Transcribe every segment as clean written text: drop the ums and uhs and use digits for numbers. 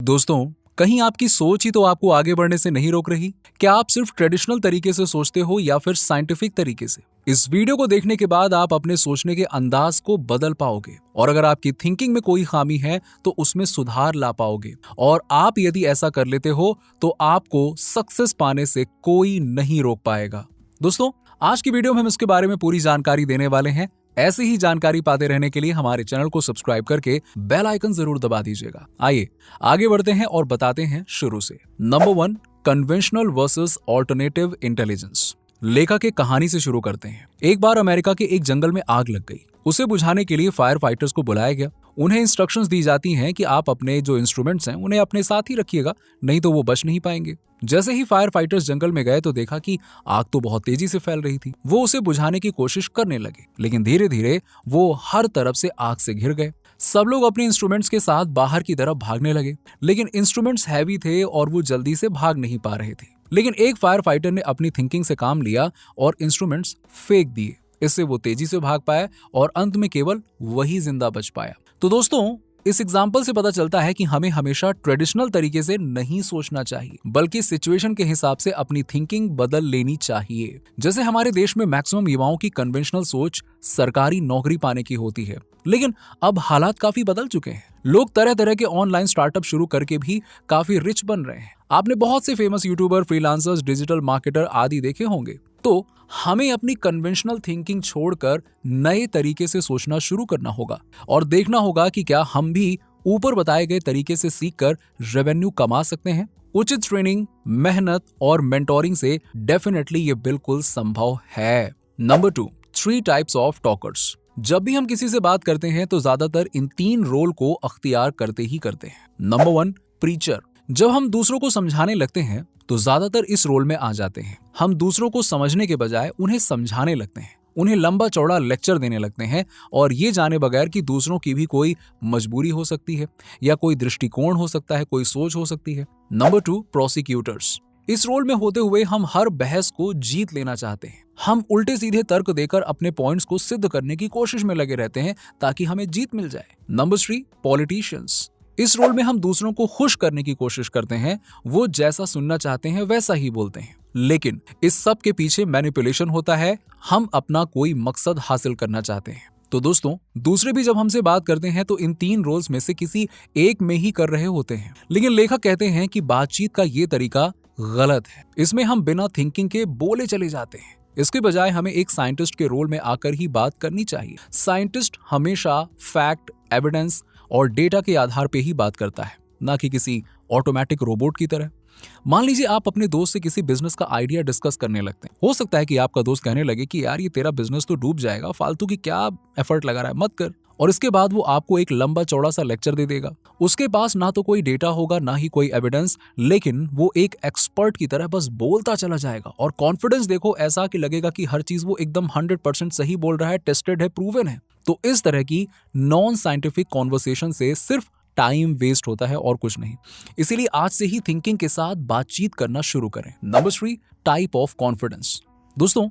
दोस्तों, कहीं आपकी सोच ही तो आपको आगे बढ़ने से नहीं रोक रही? क्या आप सिर्फ ट्रेडिशनल तरीके से सोचते हो या फिर साइंटिफिक तरीके से? इस वीडियो को देखने के बाद आप अपने सोचने के अंदाज को बदल पाओगे और अगर आपकी थिंकिंग में कोई खामी है तो उसमें सुधार ला पाओगे। और आप यदि ऐसा कर लेते हो तो आपको सक्सेस पाने से कोई नहीं रोक पाएगा। दोस्तों, आज की वीडियो में हम इसके बारे में पूरी जानकारी देने वाले हैं। ऐसी ही जानकारी पाते रहने के लिए हमारे चैनल को सब्सक्राइब करके बेल आइकन जरूर दबा दीजिएगा। आइए आगे बढ़ते हैं और बताते हैं शुरू से। Number 1, conventional versus alternative intelligence. लेखक की कहानी से शुरू करते हैं। एक बार अमेरिका के एक जंगल में आग लग गई। उसे बुझाने के लिए फायर फाइटर्स को बुलाया गया। उन्हें इंस्ट्रक्शंस दी जाती हैं कि आप अपने जो इंस्ट्रूमेंट्स हैं उन्हें अपने साथ ही रखिएगा, नहीं तो वो बच नहीं पाएंगे। जैसे ही फायर फाइटर्स जंगल में गए तो देखा कि आग तो बहुत तेजी से फैल रही थी। वो उसे बुझाने की कोशिश करने लगे, लेकिन धीरे धीरे वो हर तरफ से आग से घिर गए। सब लोग अपने इंस्ट्रूमेंट्स के साथ बाहर की तरफ भागने लगे, लेकिन इंस्ट्रूमेंट्स हैवी थे और वो जल्दी से भाग नहीं पा रहे थे। लेकिन एक फायर फाइटर ने अपनी थिंकिंग से काम लिया और इंस्ट्रूमेंट्स फेंक दिए। इससे वो तेजी से भाग पाया और अंत में केवल वही जिंदा बच पाया। तो दोस्तों, इस एग्जाम्पल से पता चलता है कि हमें हमेशा ट्रेडिशनल तरीके से नहीं सोचना चाहिए, बल्कि सिचुएशन के हिसाब से अपनी थिंकिंग बदल लेनी चाहिए। जैसे हमारे देश में मैक्सिमम युवाओं की कन्वेंशनल सोच सरकारी नौकरी पाने की होती है, लेकिन अब हालात काफी बदल चुके हैं। लोग तरह तरह के ऑनलाइन स्टार्टअप शुरू करके भी काफी रिच बन रहे हैं। आपने बहुत से famous YouTuber, freelancers, digital marketer आदि देखे होंगे। तो हमें अपनी कन्वेंशनल थिंकिंग छोड़कर नए तरीके से सोचना शुरू करना होगा और देखना होगा कि क्या हम भी ऊपर बताए गए तरीके से सीखकर रेवेन्यू कमा सकते हैं। उचित ट्रेनिंग, मेहनत और मेंटोरिंग से डेफिनेटली ये बिल्कुल संभव है। Number 2, 3 types of talkers. जब भी हम किसी से बात करते हैं तो ज्यादातर इन 3 रोल को अख्तियार करते ही करते हैं। Number 1, preacher. जब हम दूसरों को समझाने लगते हैं तो ज्यादातर इस रोल में आ जाते हैं। हम दूसरों को समझने के बजाय उन्हें समझाने लगते हैं, उन्हें लंबा चौड़ा लेक्चर देने लगते हैं और ये जाने बगैर कि दूसरों की भी कोई मजबूरी हो सकती है या कोई दृष्टिकोण हो सकता है, कोई सोच हो सकती है। Number 2, prosecutors. इस रोल में होते हुए हम हर बहस को जीत लेना चाहते हैं। हम उल्टे सीधे तर्क देकर अपने पॉइंट्स को सिद्ध करने की कोशिश में लगे रहते हैं ताकि हमें जीत मिल जाए। Number 3, politicians. इस रोल में हम दूसरों को खुश करने की कोशिश करते हैं। वो जैसा सुनना चाहते हैं वैसा ही बोलते हैं, लेकिन इस सब के पीछे मैनिपुलेशन होता है। हम अपना कोई मकसद हासिल करना चाहते हैं। तो दोस्तों, दूसरे भी जब हमसे बात करते हैं तो इन 3 रोल्स में से किसी एक में ही कर रहे होते हैं। लेकिन लेखक कहते हैं कि बातचीत का ये तरीका गलत है। इसमें हम बिना थिंकिंग के बोले चले जाते हैं। इसके बजाय हमें एक साइंटिस्ट के रोल में आकर ही बात करनी चाहिए। साइंटिस्ट हमेशा फैक्ट, एविडेंस और डेटा के आधार पे ही बात करता है, ना कि किसी ऑटोमेटिक रोबोट की तरह। मान लीजिए आप अपने दोस्त से किसी बिजनेस का आइडिया डिस्कस करने लगते हैं। हो सकता है कि आपका दोस्त कहने लगे कि यार ये तेरा बिजनेस तो डूब जाएगा, फालतू की क्या एफर्ट लगा रहा है, मत कर। और इसके बाद वो आपको एक लंबा चौड़ा सा लेक्चर दे देगा। उसके पास ना तो कोई डेटा होगा ना ही कोई एविडेंस, लेकिन वो एक एक्सपर्ट की तरह बस बोलता चला जाएगा। और कॉन्फिडेंस देखो ऐसा कि लगेगा कि हर चीज वो एकदम 100% सही बोल रहा है, टेस्टेड है, प्रूवन है। तो इस तरह की नॉन साइंटिफिक कॉन्वर्सेशन से सिर्फ टाइम वेस्ट होता है और कुछ नहीं। इसीलिए आज से ही थिंकिंग के साथ बातचीत करना शुरू करें। Number 3, type of confidence. दोस्तों,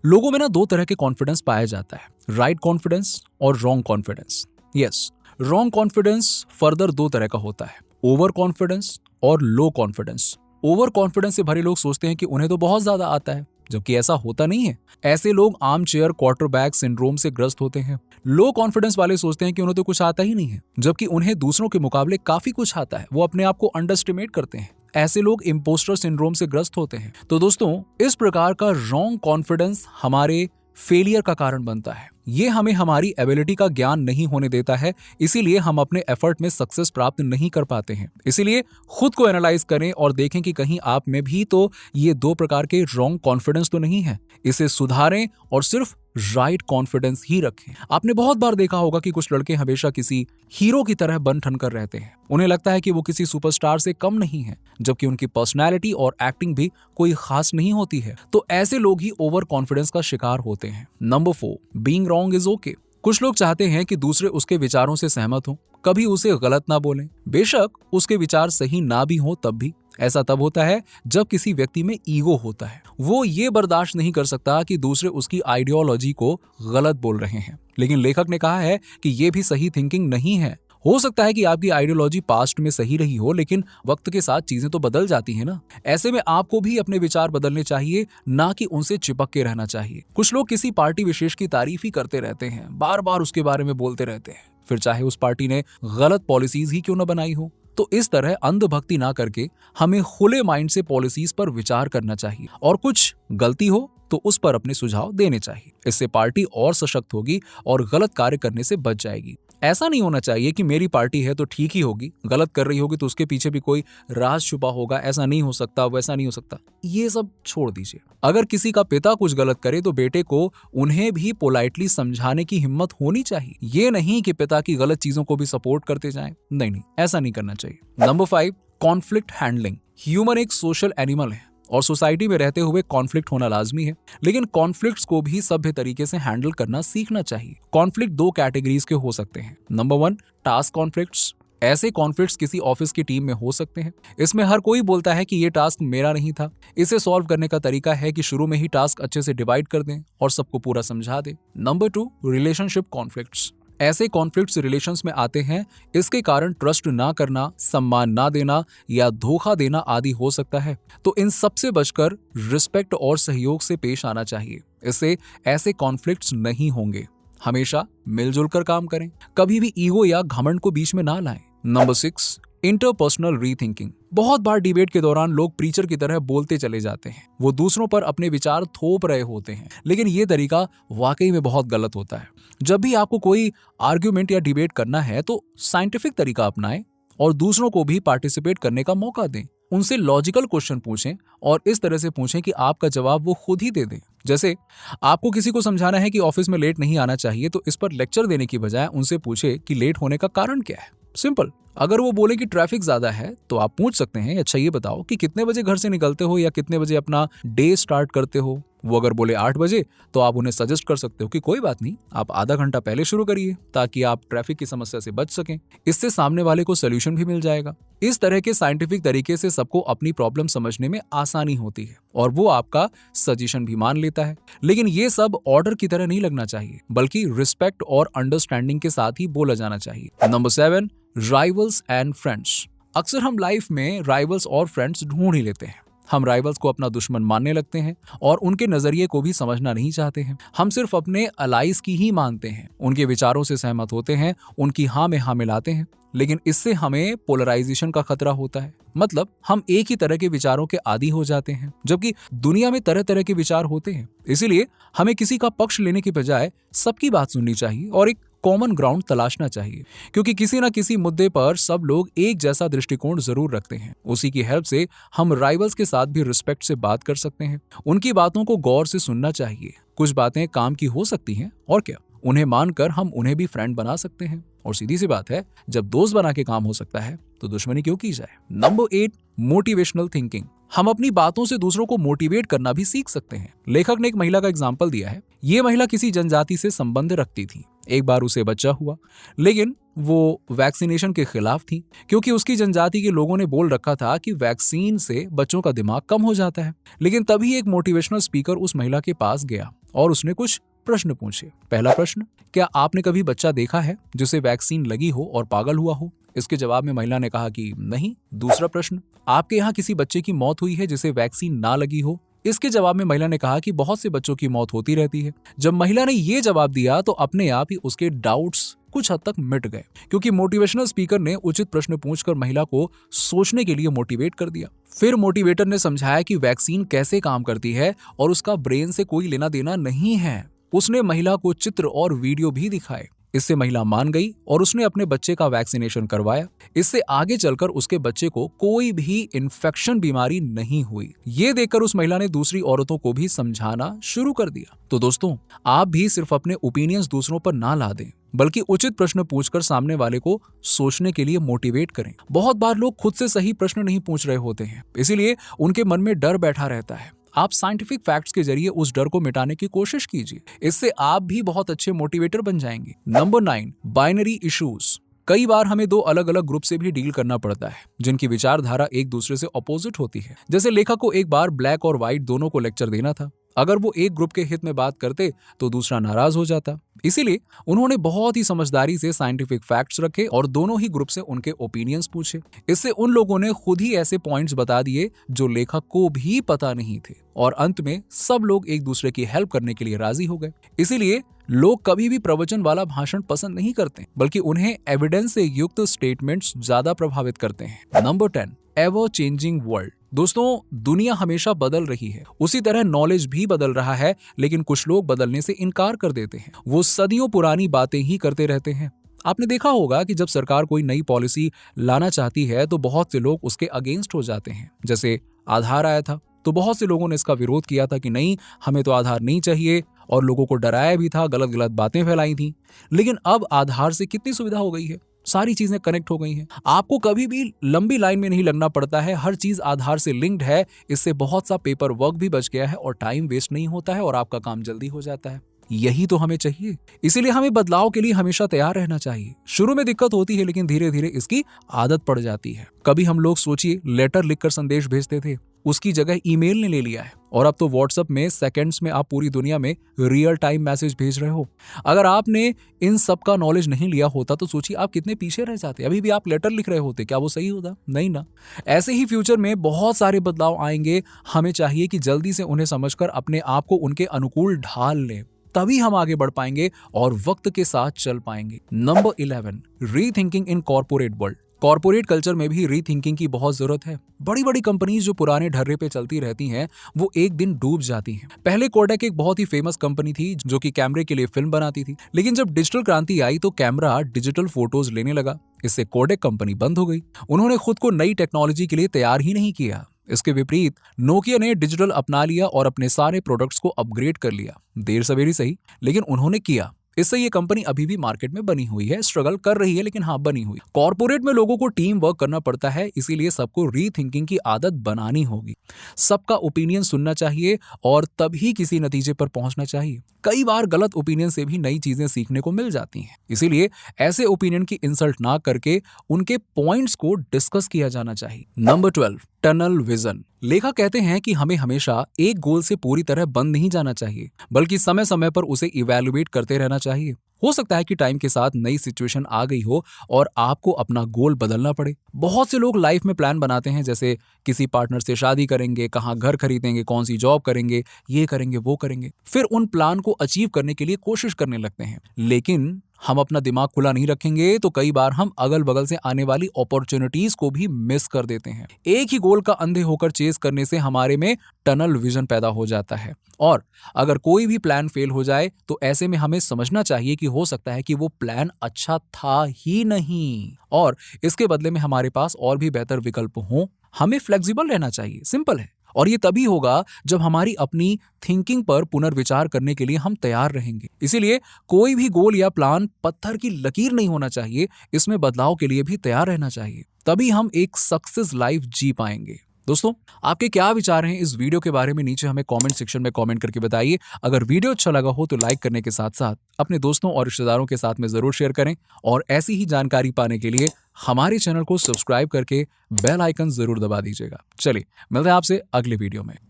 लोगों में ना 2 तरह के कॉन्फिडेंस पाया जाता है, राइट कॉन्फिडेंस और wrong confidence. Yes, wrong confidence further 2 तरह का होता है, ओवर कॉन्फिडेंस और लो कॉन्फिडेंस। ओवर कॉन्फिडेंस से भरे लोग सोचते हैं कि उन्हें तो बहुत ज्यादा आता है, जबकि ऐसा होता नहीं है। ऐसे लोग आर्म चेयर क्वार्टरबैक सिंड्रोम से ग्रस्त होते हैं। लो कॉन्फिडेंस वाले सोचते हैं कि उन्हें तो कुछ आता ही नहीं है, जबकि उन्हें दूसरों के मुकाबले काफी कुछ आता है। वो अपने आप को अंडरएस्टिमेट करते हैं। ऐसे लोग इम्पोस्टर सिंड्रोम से ग्रस्त होते हैं। तो दोस्तों, इस प्रकार का रॉन्ग कॉन्फिडेंस हमारे फेलियर का कारण बनता है। ये हमें हमारी एबिलिटी का ज्ञान नहीं होने देता है, इसीलिए हम अपने एफर्ट में सक्सेस प्राप्त नहीं कर पाते हैं। इसीलिए खुद को एनालाइज करें और देखें कि कहीं आप में भी तो ये 2 प्रकार के रॉन्ग कॉन्फिडेंस तो नहीं है। इसे सुधारें और सिर्फ राइट कॉन्फिडेंस ही रखें। आपने बहुत बार देखा होगा कि कुछ लड़के हमेशा किसी हीरो की तरह बन ठन कर रहते हैं। उन्हें लगता है कि वो किसी सुपरस्टार से कम नहीं है, जबकि उनकी पर्सनैलिटी और एक्टिंग भी कोई खास नहीं होती है। तो ऐसे लोग ही ओवर कॉन्फिडेंस का शिकार होते हैं। Number 4, being wrong is okay. कुछ लोग चाहते हैं कि दूसरे उसके विचारों से सहमत हों, कभी उसे गलत ना बोलें। बेशक उसके विचार सही ना भी हो तब भी। ऐसा तब होता है जब किसी व्यक्ति में ईगो होता है। वो ये बर्दाश्त नहीं कर सकता कि दूसरे उसकी आइडियोलॉजी को गलत बोल रहे हैं। लेकिन लेखक ने कहा है कि ये भी सही थिंकिंग नहीं है। हो सकता है कि आपकी आइडियोलॉजी पास्ट में सही रही हो, लेकिन वक्त के साथ चीजें तो बदल जाती हैं ना। ऐसे में आपको भी अपने विचार बदलने चाहिए, ना कि उनसे चिपक के रहना चाहिए। कुछ लोग किसी पार्टी विशेष की तारीफ ही करते रहते हैं, बार बार उसके बारे में बोलते रहते हैं, फिर चाहे उस पार्टी ने गलत पॉलिसीज ही क्यों न बनाई हो। तो इस तरह अंधभक्ति ना करके हमें खुले माइंड से पॉलिसीज पर विचार करना चाहिए, और कुछ गलती हो तो उस पर अपने सुझाव देने चाहिए। इससे पार्टी और सशक्त होगी और गलत कार्य करने से बच जाएगी। ऐसा नहीं होना चाहिए कि मेरी पार्टी है तो ठीक ही होगी, गलत कर रही होगी तो उसके पीछे भी कोई राज छुपा होगा, ऐसा नहीं हो सकता, वैसा नहीं हो सकता। ये सब छोड़ दीजिए। अगर किसी का पिता कुछ गलत करे तो बेटे को उन्हें भी पोलाइटली समझाने की हिम्मत होनी चाहिए। ये नहीं कि पिता की गलत चीजों को भी सपोर्ट करते जाएं। नहीं, ऐसा नहीं करना चाहिए। Number 5, conflict handling. ह्यूमन एक सोशल एनिमल है और सोसाइटी में रहते हुए कॉन्फ्लिक्ट होना लाजमी है, लेकिन कॉन्फ्लिक्ट्स को भी सभ्य तरीके से हैंडल करना सीखना चाहिए। कॉन्फ्लिक्ट 2 कैटेगरीज के हो सकते हैं। Number 1, task conflicts. ऐसे कॉन्फ्लिक्ट्स किसी ऑफिस की टीम में हो सकते हैं। इसमें हर कोई बोलता है कि ये टास्क मेरा नहीं था। इसे सॉल्व करने का तरीका है कि शुरू में ही टास्क अच्छे से डिवाइड कर दें और सबको पूरा समझा दें। Number 2, relationship conflicts. ऐसे कॉन्फ्लिक्ट्स रिलेशंस में आते हैं। इसके कारण ट्रस्ट ना करना, सम्मान ना देना या धोखा देना आदि हो सकता है। तो इन सबसे बचकर रिस्पेक्ट और सहयोग से पेश आना चाहिए। इससे ऐसे कॉन्फ्लिक्ट्स नहीं होंगे। हमेशा मिलजुल कर काम करें, कभी भी ईगो या घमंड को बीच में ना लाएं। Number 6, interpersonal rethinking. बहुत बार डिबेट के दौरान लोग प्रीचर की तरह बोलते चले जाते हैं। वो दूसरों पर अपने विचार थोप रहे होते हैं, लेकिन ये तरीका वाकई में बहुत गलत होता है। जब भी आपको कोई आर्ग्यूमेंट या डिबेट करना है तो साइंटिफिक तरीका अपनाएं और दूसरों को भी पार्टिसिपेट करने का मौका दें। उनसे लॉजिकल क्वेश्चन पूछें और इस तरह से पूछें कि आपका जवाब वो खुद ही दे दें। जैसे आपको किसी को समझाना है कि ऑफिस में लेट नहीं आना चाहिए, तो इस पर लेक्चर देने की बजाय उनसे पूछे कि लेट होने का कारण क्या है। सिंपल। अगर वो बोले कि ट्रैफिक ज्यादा है तो आप पूछ सकते हैं, अच्छा ये बताओ कि कितने बजे घर से निकलते हो या कितने बजे अपना डे स्टार्ट करते हो। वो अगर बोले 8 बजे तो आप उन्हें सजेस्ट कर सकते हो कि कोई बात नहीं, आप आधा घंटा पहले शुरू करिए ताकि आप ट्रैफिक की समस्या से बच सकें। इससे सामने वाले को सोल्यूशन भी मिल जाएगा। इस तरह के साइंटिफिक तरीके से सबको अपनी प्रॉब्लम समझने में आसानी होती है और वो आपका सजेशन भी मान लेता है। लेकिन ये सब ऑर्डर की तरह नहीं लगना चाहिए, बल्कि रिस्पेक्ट और अंडरस्टैंडिंग के साथ ही बोला जाना चाहिए। Number 7, rivals and friends. अक्सर हम लाइफ में राइवल्स और फ्रेंड्स ढूंढ ही लेते हैं। हम राइवल्स को अपना दुश्मन मानने लगते हैं और उनके नजरिए को भी समझना नहीं चाहते हैं। हम सिर्फ अपने अलाइज की ही मानते हैं, उनके विचारों से सहमत होते हैं, उनकी हाँ में हाँ मिलाते हैं। लेकिन इससे हमें पोलराइजेशन का खतरा होता है। मतलब हम एक ही तरह के विचारों के आदी हो जाते हैं, जबकि दुनिया में तरह तरह के विचार होते हैं। इसीलिए हमें किसी का पक्ष लेने की बजाय सबकी बात सुननी चाहिए और एक कॉमन ग्राउंड तलाशना चाहिए, क्योंकि किसी न किसी मुद्दे पर सब लोग एक जैसा दृष्टिकोण जरूर रखते हैं। उसी की हेल्प से हम राइवल्स के साथ भी रिस्पेक्ट से बात कर सकते हैं। उनकी बातों को गौर से सुनना चाहिए। कुछ बातें काम की हो सकती हैं और क्या, उन्हें मानकर हम उन्हें भी फ्रेंड बना सकते हैं। और सीधी सी बात है, जब दोस्त बना के काम हो सकता है तो दुश्मनी क्यों की जाए। Number 8, motivational thinking. हम अपनी बातों से दूसरों को मोटिवेट करना भी सीख सकते हैं। लेखक ने एक महिला का एग्जाम्पल दिया है। ये महिला किसी जनजाति से संबंध रखती थी। एक बार उसे बच्चा हुआ, लेकिन वो वैक्सीनेशन के खिलाफ थी, क्योंकि उसकी जनजाति के लोगों ने बोल रखा था कि वैक्सीन से बच्चों का दिमाग कम हो जाता है। लेकिन तभी एक मोटिवेशनल स्पीकर उस महिला के पास गया और उसने कुछ प्रश्न पूछे। पहला प्रश्न, क्या आपने कभी बच्चा देखा है जिसे वैक्सीन लगी हो और पागल हुआ हो? इसके जवाब में महिला ने कहा कि नहीं। दूसरा प्रश्न, आपके यहाँ किसी बच्चे की मौत हुई है जिसे वैक्सीन ना लगी हो? इसके जवाब में महिला ने कहा कि बहुत से बच्चों की मौत होती रहती है। जब महिला ने ये जवाब दिया तो अपने आप ही उसके डाउट्स कुछ हद तक मिट गए, क्योंकि मोटिवेशनल स्पीकर ने उचित प्रश्न पूछकर महिला को सोचने के लिए मोटिवेट कर दिया। फिर मोटिवेटर ने समझाया कि वैक्सीन कैसे काम करती है और उसका ब्रेन से कोई लेना देना नहीं है। उसने महिला को चित्र और वीडियो भी दिखाए। इससे महिला मान गई और उसने अपने बच्चे का वैक्सीनेशन करवाया। इससे आगे चलकर उसके बच्चे को कोई भी इन्फेक्शन बीमारी नहीं हुई। ये देखकर उस महिला ने दूसरी औरतों को भी समझाना शुरू कर दिया। तो दोस्तों, आप भी सिर्फ अपने ओपिनियंस दूसरों पर ना ला दें, बल्कि उचित प्रश्न पूछकर सामने वाले को सोचने के लिए मोटिवेट करें। बहुत बार लोग खुद से सही प्रश्न नहीं पूछ रहे होते हैं, इसीलिए उनके मन में डर बैठा रहता है। आप साइंटिफिक फैक्ट्स के जरिए उस डर को मिटाने की कोशिश कीजिए। इससे आप भी बहुत अच्छे मोटिवेटर बन जाएंगे। Number 9, binary issues. कई बार हमें 2 अलग अलग ग्रुप से भी डील करना पड़ता है, जिनकी विचारधारा एक दूसरे से अपोजिट होती है। जैसे लेखक को एक बार ब्लैक और व्हाइट दोनों को लेक्चर देना था। अगर वो एक ग्रुप के हित में बात करते तो दूसरा नाराज हो जाता। इसीलिए उन्होंने बहुत ही समझदारी से साइंटिफिक फैक्ट्स रखे और दोनों ही ग्रुप से उनके ओपिनियंस पूछे। इससे उन लोगों ने खुद ही ऐसे पॉइंट्स बता दिए जो लेखक को भी पता नहीं थे और अंत में सब लोग एक दूसरे की हेल्प करने के लिए राजी हो गए। इसीलिए लोग कभी भी प्रवचन वाला भाषण पसंद नहीं करते, बल्कि उन्हें एविडेंस से युक्त स्टेटमेंट्स ज्यादा प्रभावित करते हैं। Number 10, ever changing world. दोस्तों, दुनिया हमेशा बदल रही है, उसी तरह नॉलेज भी बदल रहा है, लेकिन कुछ लोग बदलने से इनकार कर देते हैं। वो सदियों पुरानी बातें ही करते रहते हैं। आपने देखा होगा कि जब सरकार कोई नई पॉलिसी लाना चाहती है तो बहुत से लोग उसके अगेंस्ट हो जाते हैं। जैसे आधार आया था तो बहुत से लोगों ने इसका विरोध किया था कि नहीं, हमें तो आधार नहीं चाहिए, और लोगों को डराया भी था, गलत गलत बातें फैलाई थी। लेकिन अब आधार से कितनी सुविधा हो गई है, सारी चीजें कनेक्ट हो गई हैं। आपको कभी भी लंबी लाइन में नहीं लगना पड़ता है, हर चीज आधार से लिंक्ड है। इससे बहुत सा पेपर वर्क भी बच गया है और टाइम वेस्ट नहीं होता है और आपका काम जल्दी हो जाता है। यही तो हमें चाहिए। इसीलिए हमें बदलाव के लिए हमेशा तैयार रहना चाहिए। शुरू में दिक्कत होती है, लेकिन धीरे धीरे इसकी आदत पड़ जाती है। कभी हम लोग सोचिए लेटर लिखकर संदेश भेजते थे, उसकी जगह ईमेल ने ले लिया है, और अब तो व्हाट्सएप में सेकंड्स में आप पूरी दुनिया में रियल टाइम मैसेज भेज रहे हो। अगर आपने इन सब का नॉलेज नहीं लिया होता तो सोचिए आप कितने पीछे रह जाते। अभी भी आप लेटर लिख रहे होते, क्या वो सही होता? नहीं ना। ऐसे ही फ्यूचर में बहुत सारे बदलाव आएंगे। हमें चाहिए कि जल्दी से उन्हें समझकर अपने आप को उनके अनुकूल ढाल लें, तभी हम आगे बढ़ पाएंगे और वक्त के साथ चल पाएंगे। Number 11, rethinking in corporate world. Corporate culture में भी रीथिंकिंग की बहुत जरूरत है। बड़ी बड़ी कंपनीज जो पुराने ढर्रे पे चलती रहती हैं, वो एक दिन डूब जाती हैं। पहले कोडैक एक बहुत ही फेमस कंपनी थी जो कि कैमरे के लिए फिल्म बनाती थी, लेकिन जब डिजिटल क्रांति आई तो कैमरा डिजिटल फोटोज लेने लगा। इससे कोडैक कंपनी बंद हो गई। उन्होंने खुद को नई टेक्नोलॉजी के लिए तैयार ही नहीं किया। इसके विपरीत नोकिया ने डिजिटल अपना लिया और अपने सारे प्रोडक्ट्स को अपग्रेड कर लिया। देर सवेरी सही, लेकिन उन्होंने किया। इससे ये कंपनी अभी भी मार्केट में बनी हुई है, स्ट्रगल कर रही है, लेकिन हाँ बनी हुई। कॉर्पोरेट में लोगों को टीम वर्क करना पड़ता है, इसीलिए सबको रीथिंकिंग की आदत बनानी होगी। सबका ओपिनियन सुनना चाहिए और तभी किसी नतीजे पर पहुंचना चाहिए। कई बार गलत ओपिनियन से भी नई चीजें सीखने को मिल जाती हैं। इसीलिए ऐसे ओपिनियन की इंसल्ट ना करके उनके पॉइंट्स को डिस्कस किया जाना चाहिए। Number 12, tunnel vision. लेखक कहते हैं कि हमें हमेशा एक गोल से पूरी तरह बंद नहीं जाना चाहिए, बल्कि समय समय पर उसे इवैल्यूएट करते रहना चाहिए। हो सकता है कि टाइम के साथ नई सिचुएशन आ गई हो और आपको अपना गोल बदलना पड़े। बहुत से लोग लाइफ में प्लान बनाते हैं, जैसे किसी पार्टनर से शादी करेंगे, कहाँ घर खरीदेंगे, कौन सी जॉब करेंगे, ये करेंगे वो करेंगे। फिर उन प्लान को अचीव करने के लिए कोशिश करने लगते हैं, लेकिन हम अपना दिमाग खुला नहीं रखेंगे तो कई बार हम अगल बगल से आने वाली अपॉर्चुनिटीज को भी मिस कर देते हैं। एक ही गोल का अंधे होकर चेस करने से हमारे में टनल विजन पैदा हो जाता है, और अगर कोई भी प्लान फेल हो जाए तो ऐसे में हमें समझना चाहिए कि हो सकता है कि वो प्लान अच्छा था ही नहीं और इसके बदले में हमारे पास और भी बेहतर विकल्प हों। हमें फ्लेक्सिबल रहना चाहिए, सिंपल है। और ये तभी होगा जब हमारी अपनी थिंकिंग पर पुनर्विचार करने के लिए हम तैयार रहेंगे। इसीलिए कोई भी गोल या प्लान पत्थर की लकीर नहीं होना चाहिए, इसमें बदलाव के लिए भी तैयार रहना चाहिए, तभी हम एक सक्सेस लाइफ जी पाएंगे। दोस्तों, आपके क्या विचार हैं इस वीडियो के बारे में नीचे हमें कमेंट सेक्शन में कमेंट करके बताइए। अगर वीडियो अच्छा लगा हो तो लाइक करने के साथ साथ अपने दोस्तों और रिश्तेदारों के साथ में जरूर शेयर करें, और ऐसी ही जानकारी पाने के लिए हमारे चैनल को सब्सक्राइब करके बेल आइकन जरूर दबा दीजिएगा। चलिए मिलते हैं आपसे अगले वीडियो में।